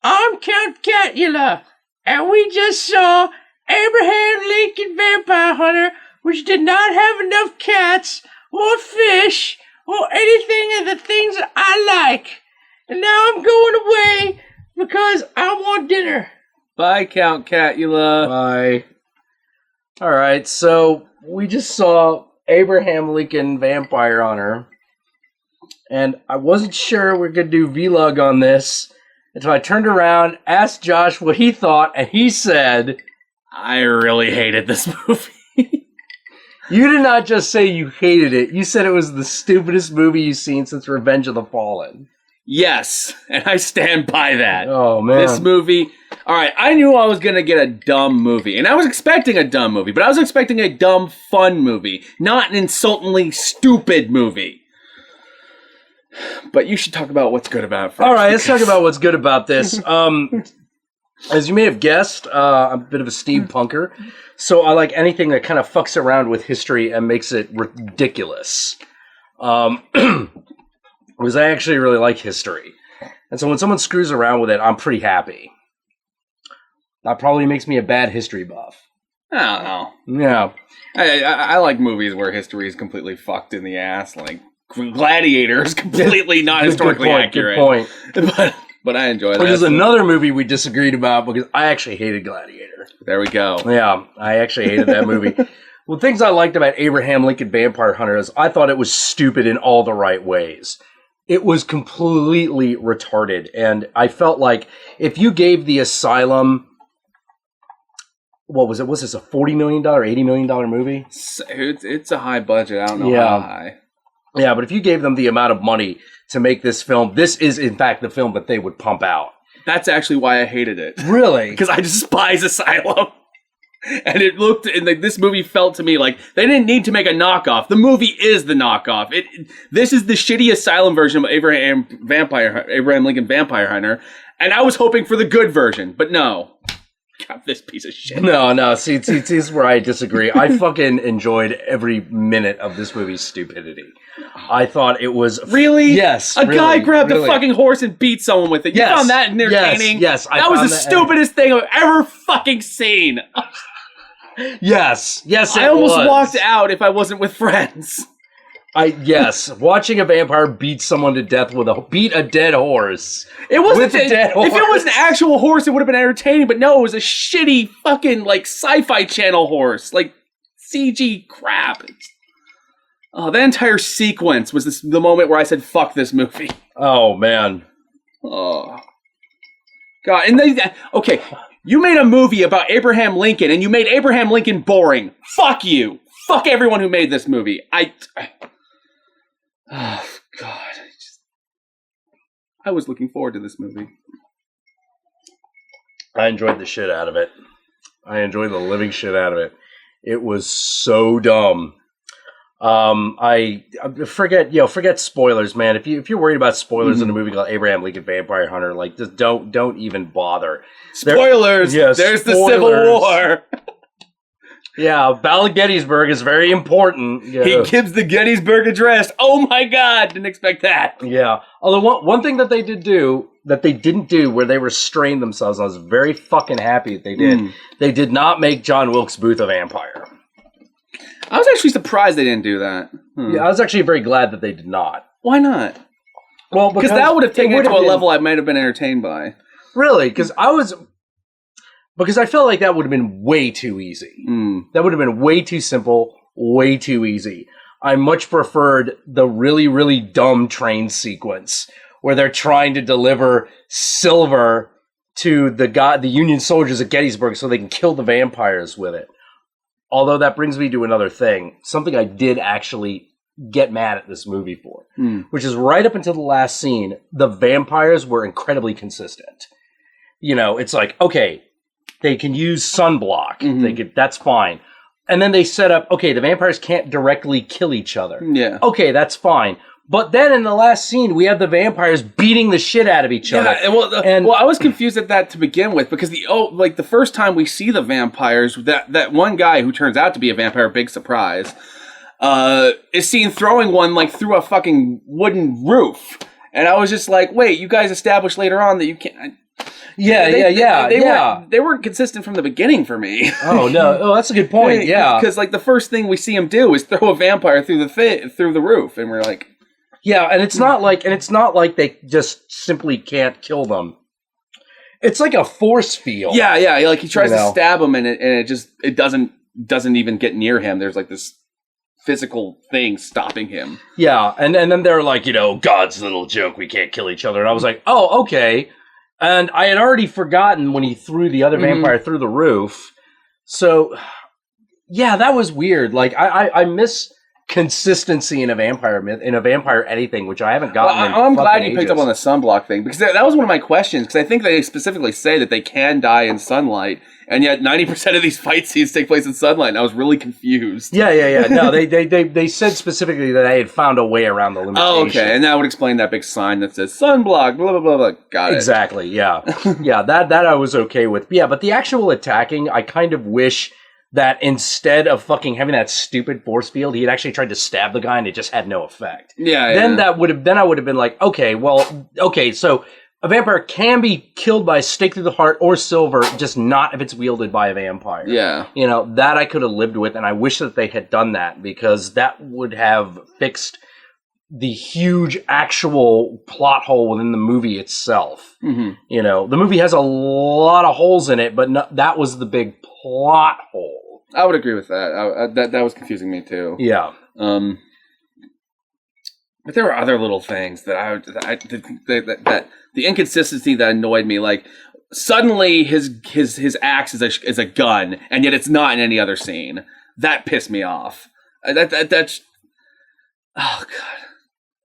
I'm Count Jackula, and we just saw Abraham Lincoln Vampire Hunter, which did not have enough cats or fish or anything of the things that I like. And now I'm going away because I want dinner. Bye, Count Jackula. Bye. All right, so we just saw Abraham Lincoln Vampire Hunter, and I wasn't sure we were going to do vlog on this until I turned around, asked Josh what he thought, and he said, I really hated this movie. You did not just say you hated it, you said it was the stupidest movie you've seen since Revenge of the Fallen. Yes, and I stand by that. Oh, man. This movie... Alright, I knew I was going to get a dumb movie, and I was expecting a dumb movie, but I was expecting a dumb, fun movie, not an insultingly stupid movie. But you should talk about what's good about it first. Alright, let's talk about what's good about this. As you may have guessed, I'm a bit of a steampunker, so I like anything that kind of fucks around with history and makes it ridiculous. Because I actually really like history. And so when someone screws around with it, I'm pretty happy. That probably makes me a bad history buff. I don't know. Yeah. I like movies where history is completely fucked in the ass, like Gladiator is completely not historically accurate. Good point. But I enjoy that. Which is another movie we disagreed about because I actually hated Gladiator. There we go. Yeah, I actually hated that movie. Well, things I liked about Abraham Lincoln Vampire Hunter is I thought it was stupid in all the right ways. It was completely retarded, and I felt like if you gave the Asylum, what was it? Was this a $40 million, $80 million movie? It's a high budget. I don't know how high. Yeah, but if you gave them the amount of money to make this film, this is, in fact, the film that they would pump out. That's actually why I hated it. Really? Because I despise Asylum. And it looked, and like this movie felt to me like they didn't need to make a knockoff. The movie is the knockoff. This is the shitty Asylum version of Abraham Lincoln Vampire Hunter, and I was hoping for the good version, but no. God, this piece of shit. No. See, this is where I disagree. I fucking enjoyed every minute of this movie's stupidity. I thought it was... Really? Yes. A guy grabbed a fucking horse and beat someone with it. You found that entertaining? Yes. That was the stupidest thing I've ever fucking seen. Yes, I almost walked out if I wasn't with friends. Watching a vampire beat someone to death beat a dead horse. It wasn't a dead horse. If it was an actual horse, it would have been entertaining. But no, it was a shitty fucking like sci-fi channel horse, like CG crap. The entire sequence was the moment where I said, "Fuck this movie." Oh man. Oh God, and okay. You made a movie about Abraham Lincoln, and you made Abraham Lincoln boring. Fuck you. Fuck everyone who made this movie. Oh, God. I was looking forward to this movie. I enjoyed the shit out of it. I enjoyed the living shit out of it. It was so dumb. I forget spoilers, man. If you're worried about spoilers in a movie called Abraham Lincoln Vampire Hunter, like just don't even bother. Spoilers. There's the Civil War. Yeah, Battle of Gettysburg is very important. Yeah. He gives the Gettysburg Address. Oh my God, didn't expect that. Yeah. Although one thing that they didn't do where they restrained themselves, and I was very fucking happy that they did. They did not make John Wilkes Booth a vampire. I was actually surprised they didn't do that. Yeah, I was actually very glad that they did not. Why not? Well, because that would have taken it to a level I might have been entertained by. Really? Because I felt like that would have been way too easy. That would have been way too simple, way too easy. I much preferred the really, really dumb train sequence where they're trying to deliver silver to the Union soldiers at Gettysburg so they can kill the vampires with it. Although that brings me to another thing, something I did actually get mad at this movie for, which is right up until the last scene, the vampires were incredibly consistent. You know, it's like, okay, they can use sunblock. That's fine. And then they set up, okay, the vampires can't directly kill each other. Yeah. Okay, that's fine. But then in the last scene, we have the vampires beating the shit out of each other. Well, I was confused at that to begin with because the first time we see the vampires, that one guy who turns out to be a vampire, big surprise, is seen throwing one like through a fucking wooden roof, and I was just like, wait, you guys established later on that you can't. Yeah, They weren't consistent from the beginning for me. Oh no! Oh, that's a good point. Yeah, because like the first thing we see him do is throw a vampire through the roof, and we're like, yeah, and it's not like they just simply can't kill them. It's like a force field. Yeah. Like he tries to stab him, and it doesn't even get near him. There's like this physical thing stopping him. Yeah, and then they're like, God's little joke, we can't kill each other. And I was like, oh, okay. And I had already forgotten when he threw the other vampire through the roof. So, yeah, that was weird. Like, I miss consistency in a vampire myth, in a vampire anything, which I haven't gotten. I'm glad you picked up on the sunblock thing, because that was one of my questions. Because I think they specifically say that they can die in sunlight, and yet 90% of these fight scenes take place in sunlight. And I was really confused. Yeah. No, they said specifically that they had found a way around the limitation. Oh, okay, and that would explain that big sign that says sunblock. Blah blah blah blah. Got it. Exactly. Yeah. Yeah. That I was okay with. Yeah, but the actual attacking, I kind of wish that instead of fucking having that stupid force field, he had actually tried to stab the guy and it just had no effect. Yeah. Then I would have been like, okay, so a vampire can be killed by a stake through the heart or silver, just not if it's wielded by a vampire. Yeah. That I could have lived with, and I wish that they had done that, because that would have fixed the huge actual plot hole within the movie itself. Mm-hmm. The movie has a lot of holes in it, but that was the big plot hole. I would agree with that. That was confusing me too. Yeah. But there were other little things that that the inconsistency that annoyed me. Like suddenly his axe is a gun, and yet it's not in any other scene. That pissed me off. That's oh god.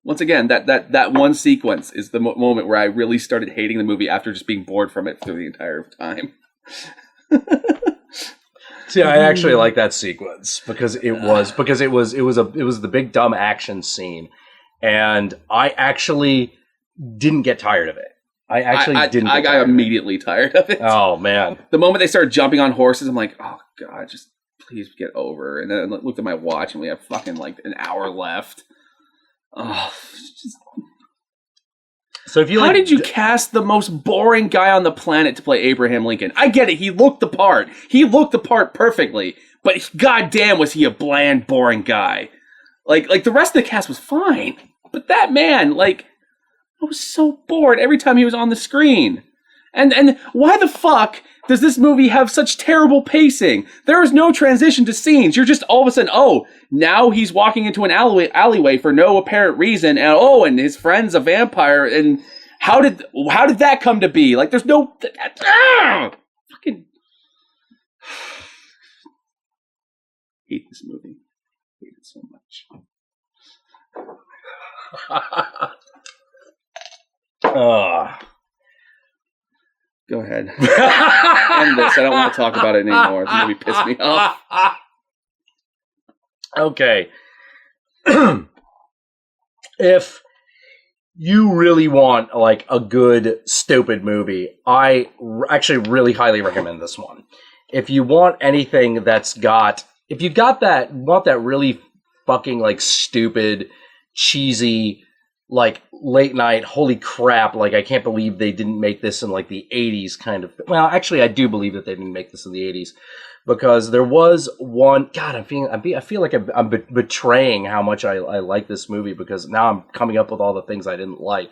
Once again, that one sequence is the moment where I really started hating the movie after just being bored from it through the entire time. See, I actually like that sequence because it was the big dumb action scene, and I actually didn't get tired of it. I got immediately tired of it. Oh man! The moment they started jumping on horses, I'm like, oh god, just please get over. And then I looked at my watch, and we have fucking like an hour left. Oh, just... So how did you cast the most boring guy on the planet to play Abraham Lincoln? I get it. He looked the part. He looked the part perfectly. But goddamn, was he a bland, boring guy? Like the rest of the cast was fine. But that man, I was so bored every time he was on the screen. And why the fuck does this movie have such terrible pacing? There is no transition to scenes. You're just all of a sudden, now he's walking into an alleyway for no apparent reason, and his friend's a vampire, and how did that come to be? Like, there's no fucking hate this movie. Hate it so much. Go ahead. End this. I don't want to talk about it anymore. The movie pissed me off. Okay. If you really want a good stupid movie, I actually really highly recommend this one. If you want anything if you want that really fucking stupid, cheesy, late night, holy crap, I can't believe they didn't make this in the 80s kind of. Well, actually I do believe that they didn't make this in the 80s, because there was one. God, I feel like I'm betraying how much I like this movie, because now I'm coming up with all the things I didn't like.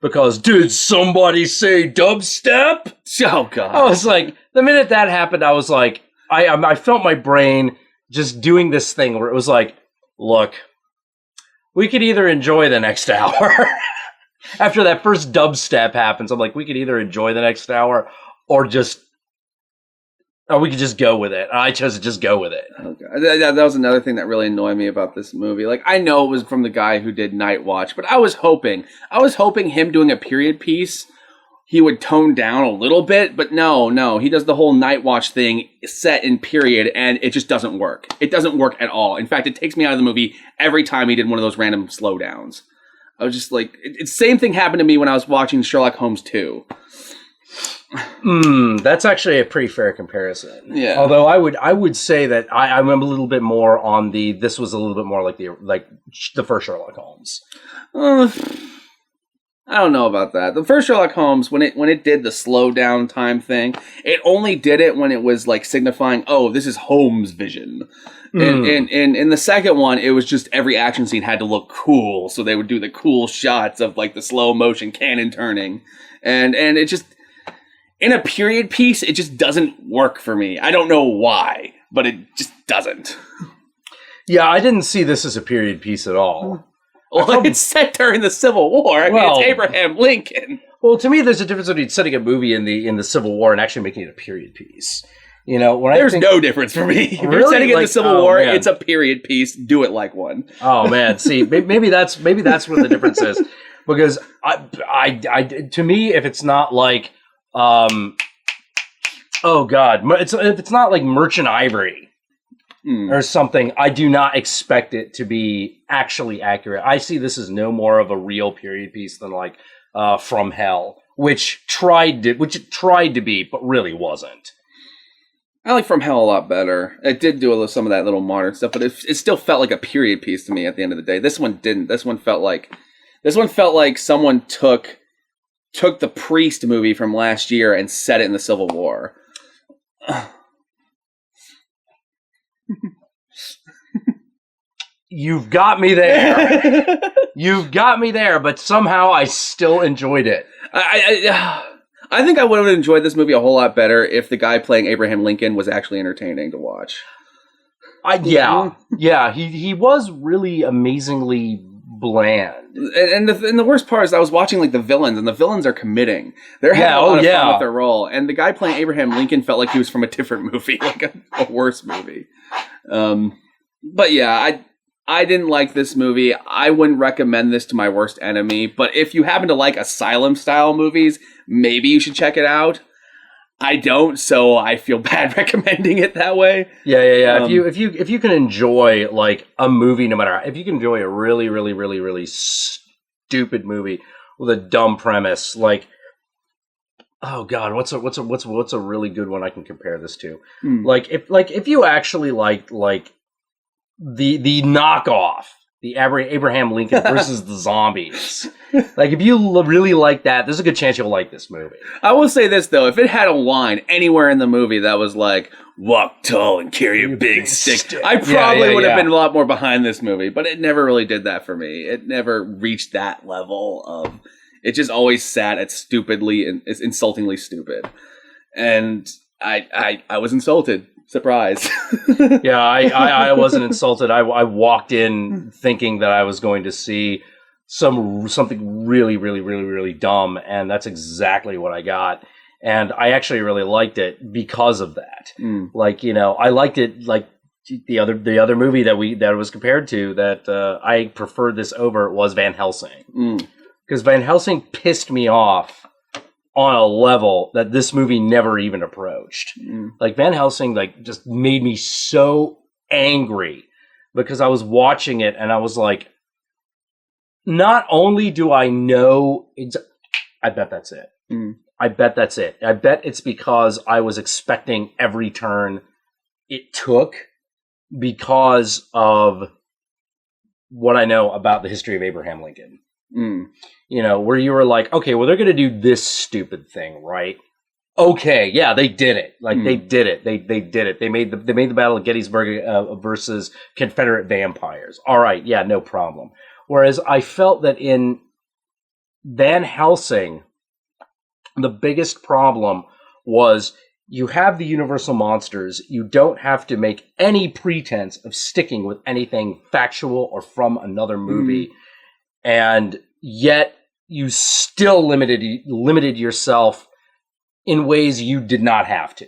Because did somebody say dubstep? Oh god! I was like, the minute that happened, I was like, I felt my brain just doing this thing where it was like, look, we could either enjoy the next hour. After that first dubstep happens, I'm like, we could either enjoy the next hour or we could just go with it. I chose to just go with it. Okay. That was another thing that really annoyed me about this movie. I know it was from the guy who did Night Watch, but I was hoping him doing a period piece, he would tone down a little bit, but no. He does the whole Night Watch thing set in period, and it just doesn't work. It doesn't work at all. In fact, it takes me out of the movie every time he did one of those random slowdowns. I was just like, same thing happened to me when I was watching Sherlock Holmes 2. That's actually a pretty fair comparison. Yeah. Although I would say that I'm a little bit more on this was a little bit more like the first Sherlock Holmes. I don't know about that. The first Sherlock Holmes, when it did the slow down time thing, it only did it when it was like signifying, oh, this is Holmes' vision. And in the second one, it was just every action scene had to look cool, so they would do the cool shots of like the slow motion cannon turning, and it just in a period piece, it just doesn't work for me. I don't know why, but it just doesn't. Yeah, I didn't see this as a period piece at all. Well, it's set during the Civil War. I mean, it's Abraham Lincoln. Well, to me, there's a difference between setting a movie in the Civil War and actually making it a period piece. You know, there's no difference for me. If you're setting it in the Civil War, it's a period piece. Do it like one. Oh man, see, maybe that's where the difference is, because to me, if it's not like, oh God, if it's not like Merchant Ivory. Or something, I do not expect it to be actually accurate. I see this as no more of a real period piece than like From Hell, which it tried to be, but really wasn't. I like From Hell a lot better. It did do some of that little modern stuff, but it still felt like a period piece to me at the end of the day. This one didn't. This one felt like someone took the Priest movie from last year and set it in the Civil War. You've got me there. You've got me there, but somehow I still enjoyed it. I think I would have enjoyed this movie a whole lot better if the guy playing Abraham Lincoln was actually entertaining to watch. Yeah, he was really amazingly bland. And the worst part is I was watching like the villains, and the villains are committing. They're having a lot of fun with their role, and the guy playing Abraham Lincoln felt like he was from a different movie, like a worse movie. But yeah, I didn't like this movie. I wouldn't recommend this to my worst enemy, but if you happen to like Asylum style movies, maybe you should check it out. I don't, so I feel bad recommending it that way. Yeah. If you can enjoy like a movie, no matter if you can enjoy a really, really, really, really stupid movie with a dumb premise, like, oh God, what's a really good one I can compare this to? Like if you actually liked like the knockoff, the Abraham Lincoln versus the zombies. Like, if you really like that, there's a good chance you'll like this movie. I will say this, though. If it had a line anywhere in the movie that was like, walk tall and carry a big stick, I probably would have been a lot more behind this movie. But it never really did that for me. It never reached that level of... It just always sat at stupidly and insultingly stupid. And I was insulted. Surprise. Yeah, I wasn't insulted. I walked in thinking that I was going to see something really, really, really, really dumb, and that's exactly what I got. And I actually really liked it because of that. Like, you know, I liked it like the other movie that it was compared to that I preferred this over was Van Helsing. Because Van Helsing pissed me off on a level that this movie never even approached. Like, Van Helsing, like, just made me so angry because I was watching it and I was like, not only do I know, I bet that's it. I bet that's it. I bet it's because I was expecting every turn it took because of what I know about the history of Abraham Lincoln. You know, where you were like, okay, well, they're going to do this stupid thing, right? Okay, yeah, they did it. Like, they did it. They did it. They made the Battle of Gettysburg versus Confederate vampires. All right, yeah, no problem. Whereas I felt that in Van Helsing, the biggest problem was you have the universal monsters. You don't have to make any pretense of sticking with anything factual or from another movie. And yet you still limited yourself in ways you did not have to.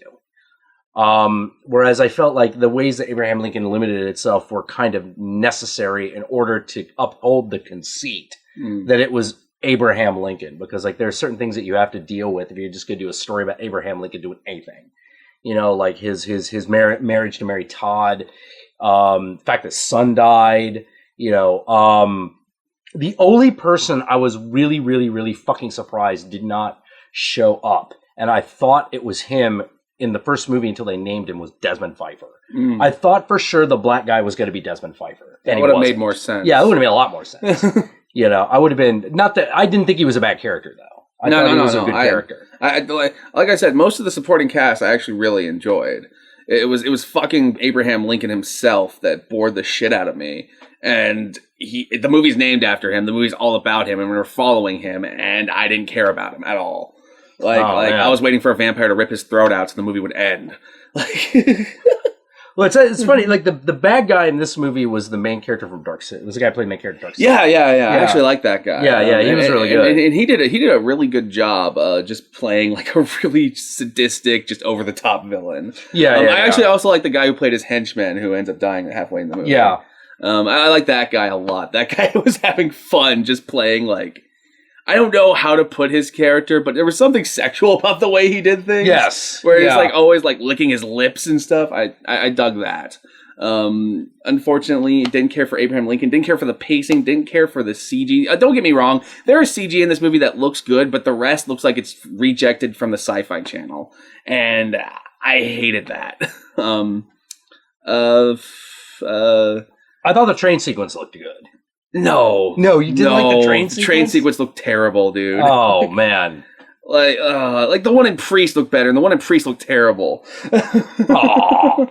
Whereas I felt like the ways that Abraham Lincoln limited itself were kind of necessary in order to uphold the conceit that it was Abraham Lincoln. Because like there are certain things that you have to deal with if you're just going to do a story about Abraham Lincoln doing anything. You know, like his marriage to Mary Todd, the fact that son died, you know, the only person I was really, really, really fucking surprised did not show up, and I thought it was him in the first movie until they named him, was Desmond Pfeiffer. I thought for sure the black guy was going to be Desmond Pfeiffer. That would have made more sense. Yeah, it would have made a lot more sense. You know, I would have been not that I didn't think he was a bad character though. I thought he was a good character. Like I said, most of the supporting cast I actually really enjoyed. It was fucking Abraham Lincoln himself that bored the shit out of me. And the movie's named after him. The movie's all about him, and we were following him, and I didn't care about him at all. I was waiting for a vampire to rip his throat out so the movie would end. Well, it's funny. Like the bad guy in this movie was the main character from Dark City. It was the guy who played the main character in Dark City. Yeah. I actually like that guy. Yeah, he was really good. And he did a really good job just playing like a really sadistic, just over the top villain. I actually also like the guy who played his henchman who ends up dying halfway in the movie. Yeah. I like that guy a lot. That guy was having fun just playing like, I don't know how to put his character, but there was something sexual about the way he did things. Yes. Where he's like always like licking his lips and stuff. I dug that. Unfortunately, didn't care for Abraham Lincoln, didn't care for the pacing, didn't care for the CG. Don't get me wrong, there is CG in this movie that looks good, but the rest looks like it's rejected from the Sci-Fi Channel. And I hated that. I thought the train sequence looked good. No, you didn't like the train sequence? The train sequence looked terrible, dude. Oh man, like the one in Priest looked better, and the one in Priest looked terrible. No,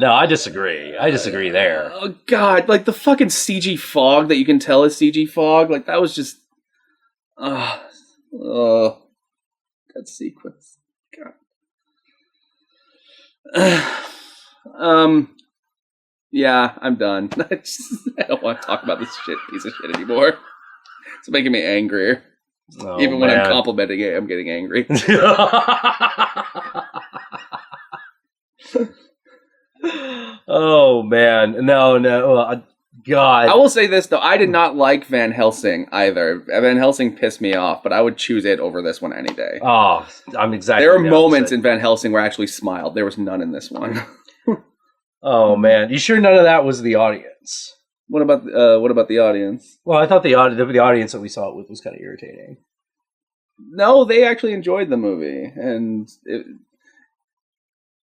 I disagree. I disagree there. Oh god, like the fucking CG fog that you can tell is CG fog, like that was just, that sequence. God. Yeah, I'm done. I don't want to talk about this piece of shit anymore. It's making me angrier. Even when I'm complimenting it, I'm getting angry. Oh man, no, God. I will say this though, I did not like Van Helsing either. Van Helsing pissed me off, but I would choose it over this one any day. Oh, I'm exactly. There were moments in Van Helsing where I actually smiled. There was none in this one. Oh man, you sure none of that was the audience? What about the audience? Well, I thought the audience that we saw it with was kind of irritating. No, they actually enjoyed the movie, and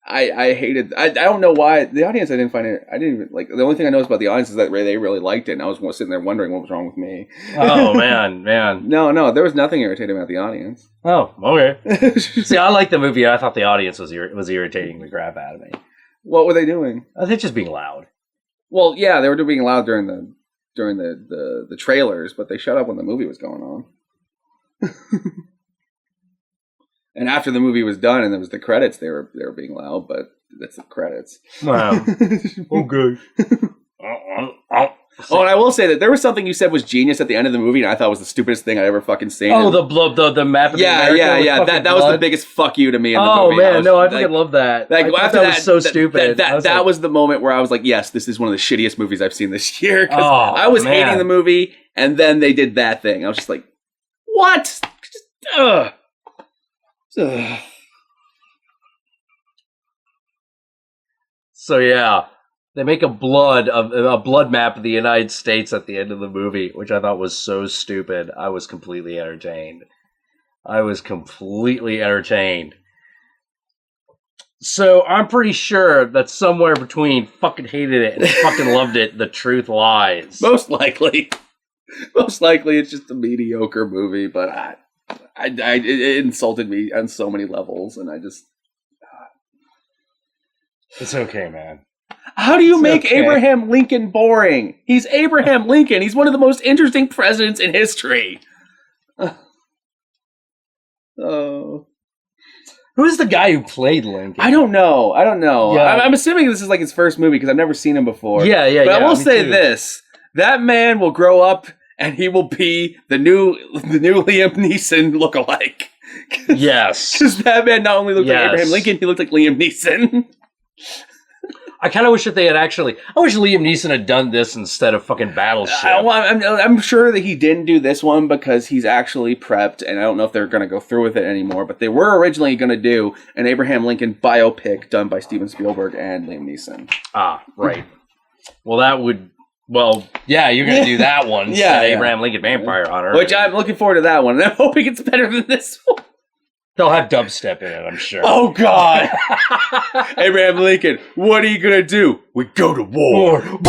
I hated. I don't know why the audience. I didn't find it. I didn't even like. The only thing I noticed about the audience is that they really liked it, and I was sitting there wondering what was wrong with me. Oh man. No, there was nothing irritating about the audience. Oh, okay. See, I liked the movie, and I thought the audience was irritating the crap out of me. What were they doing? They're just being loud. Well, yeah, they were being loud during the trailers, but they shut up when the movie was going on. And after the movie was done and there was the credits, they were being loud, but that's the credits. Wow. Okay. Oh, and I will say that there was something you said was genius at the end of the movie, and I thought was the stupidest thing I'd ever fucking seen. Oh, the map of America. Yeah. That was the biggest fuck you to me in the movie. Oh man, I fucking love that. Like after that was so stupid. That was the moment wwhere I was like, yes, this is one of the shittiest movies I've seen this year. Because I was hating the movie, and then they did that thing. I was just like, what? Ugh. So yeah. They make a blood map of the United States at the end of the movie, which I thought was so stupid. I was completely entertained. So I'm pretty sure that somewhere between fucking hated it and fucking loved it, the truth lies. Most likely it's just a mediocre movie, but it insulted me on so many levels, and I just. It's okay, man. How do you make Abraham Lincoln boring? He's Abraham Lincoln. He's one of the most interesting presidents in history. Oh. Who's the guy who played Lincoln? I don't know. Yeah. I'm assuming this is like his first movie because I've never seen him before. Yeah. But I will say this. That man will grow up and he will be the new Liam Neeson lookalike. Yes. Because that man not only looked like Abraham Lincoln, he looked like Liam Neeson. I kind of wish that they had actually. I wish Liam Neeson had done this instead of fucking Battleship. I'm sure that he didn't do this one because he's actually prepped, and I don't know if they're going to go through with it anymore. But they were originally going to do an Abraham Lincoln biopic done by Steven Spielberg and Liam Neeson. Ah, right. Well, that would. Well, yeah, you're going to do that one. Abraham Lincoln Vampire Hunter. Which I'm looking forward to that one, and I'm hoping it's better than this one. They'll have dubstep in it, I'm sure. Oh, God. Abraham Lincoln, what are you going to do? We go to war. That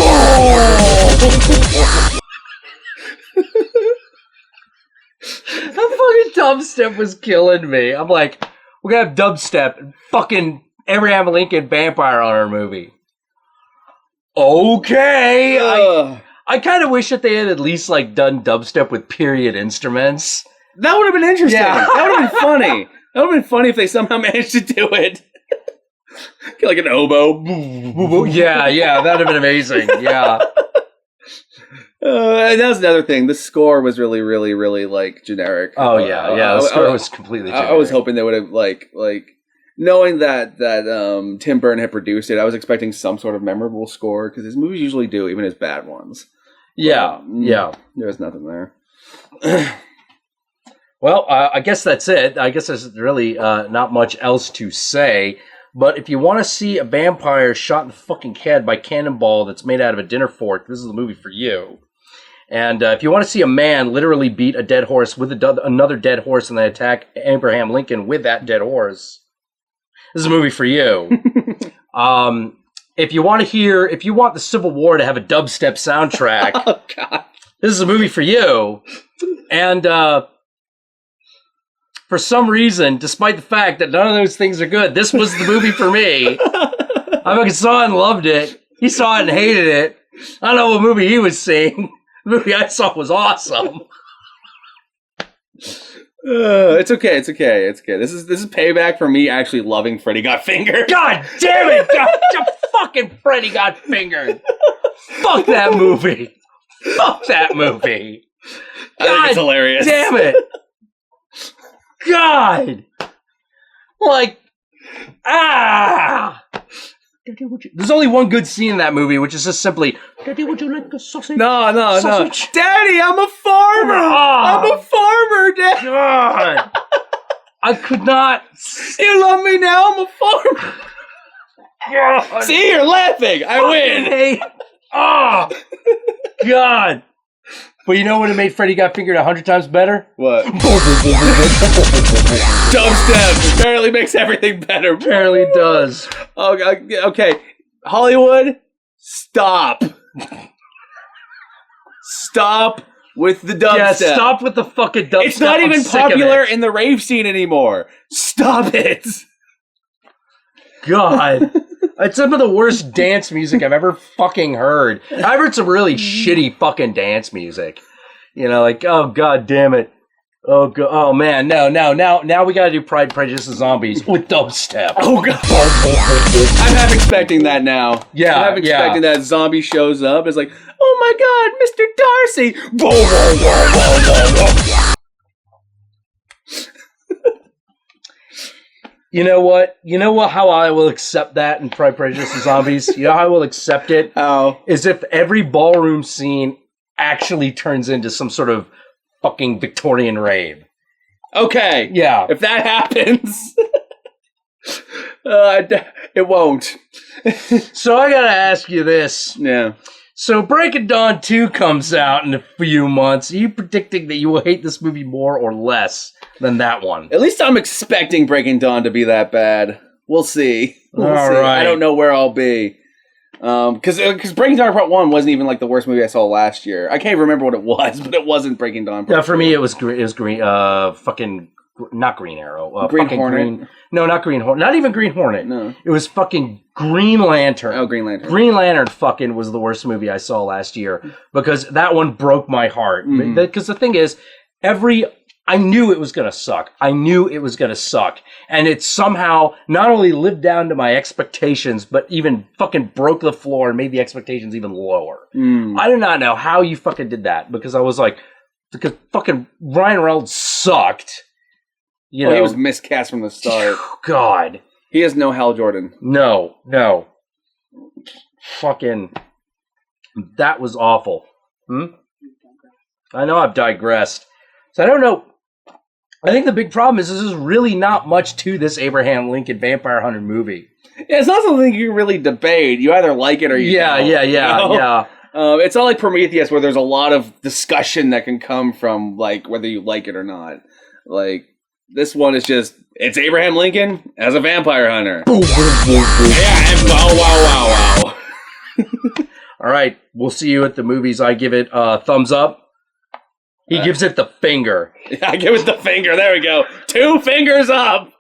fucking dubstep was killing me. I'm like, we're going to have dubstep and fucking Abraham Lincoln Vampire Hunter movie. Okay. I kind of wish that they had at least like done dubstep with period instruments. That would have been interesting. Yeah. That would have been funny. That would have been funny if they somehow managed to do it. Get like an oboe. Yeah, that'd have been amazing. Yeah. And that was another thing. The score was really, really, really like generic. Oh yeah. The score was completely generic. I was hoping they would have like knowing that Tim Burton had produced it. I was expecting some sort of memorable score because his movies usually do, even his bad ones. Yeah. There was nothing there. Well, I guess that's it. I guess there's really not much else to say. But if you want to see a vampire shot in the fucking head by cannonball that's made out of a dinner fork, this is the movie for you. And if you want to see a man literally beat a dead horse with another dead horse and then attack Abraham Lincoln with that dead horse, this is a movie for you. If you want the Civil War to have a dubstep soundtrack, Oh, God. this is a movie for you. And for some reason, despite the fact that none of those things are good, this was the movie for me. I fucking saw it and loved it. He saw it and hated it. I don't know what movie he was seeing. The movie I saw was awesome. It's okay. This is payback for me actually loving Freddy Got Fingered. God damn it! God, fucking Freddy Got Fingered. Fuck that movie. Fuck that movie. I think it's hilarious. Damn it. God. Like, Daddy, there's only one good scene in that movie, which is just simply, Daddy, would you like a sausage? No. Sausage. Daddy, I'm a farmer. I'm a farmer, Dad. God. I could not. You love me now? I'm a farmer. God. See, you're laughing. I win. Oh, God. But you know what it made Freddy Got Fingered 100 times better? What? Dubstep apparently makes everything better. Apparently does. Oh, okay. Hollywood, stop. Stop with the dubstep. Yeah, stop with the fucking dubstep. It's not I'm even sick of popular it. in the rave scene anymore. Stop it. God. It's some of the worst dance music I've ever fucking heard. I've heard some really shitty fucking dance music. You know, like, oh, God damn it. Oh man, no. Now we gotta do Pride, Prejudice, and Zombies with dubstep. Oh, God. I'm half expecting that now. Yeah, I'm half expecting that zombie shows up. It's like, oh my God, Mr. Darcy. You know what? How I will accept that in Pride, Prejudice, and Zombies? You know how I will accept it? How? Is if every ballroom scene actually turns into some sort of fucking Victorian rave. Okay. Yeah. If that happens, it won't. So I gotta ask you this. Yeah. So Breaking Dawn 2 comes out in a few months. Are you predicting that you will hate this movie more or less than that one? At least I'm expecting Breaking Dawn to be that bad. We'll see. All right. I don't know where I'll be. Because Breaking Dawn Part 1 wasn't even like the worst movie I saw last year. I can't remember what it was, but it wasn't Breaking Dawn Part Yeah, for me it was green, not Green Arrow. Green Hornet. No, not Green Hornet. Not even Green Hornet. No. It was fucking Green Lantern. Oh, Green Lantern. Green Lantern fucking was the worst movie I saw last year because that one broke my heart. Because the thing is, I knew it was going to suck. And it somehow not only lived down to my expectations, but even fucking broke the floor and made the expectations even lower. I do not know how you fucking did that because I was like, because fucking Ryan Reynolds sucked. You know, he was miscast from the start. God. He has no Hal Jordan. No. Fucking, that was awful. I know I've digressed. So I don't know. I think the big problem is there's really not much to this Abraham Lincoln Vampire Hunter movie. Yeah, it's not something you can really debate. You either like it or you don't. Yeah. It's not like Prometheus where there's a lot of discussion that can come from like whether you like it or not. Like, This one is just, it's Abraham Lincoln as a vampire hunter. Boom, boom, boom, boom. Yeah, and wow. All right, we'll see you at the movies. I give it a thumbs up. He gives it the finger. I give it the finger. There we go. 2 fingers up.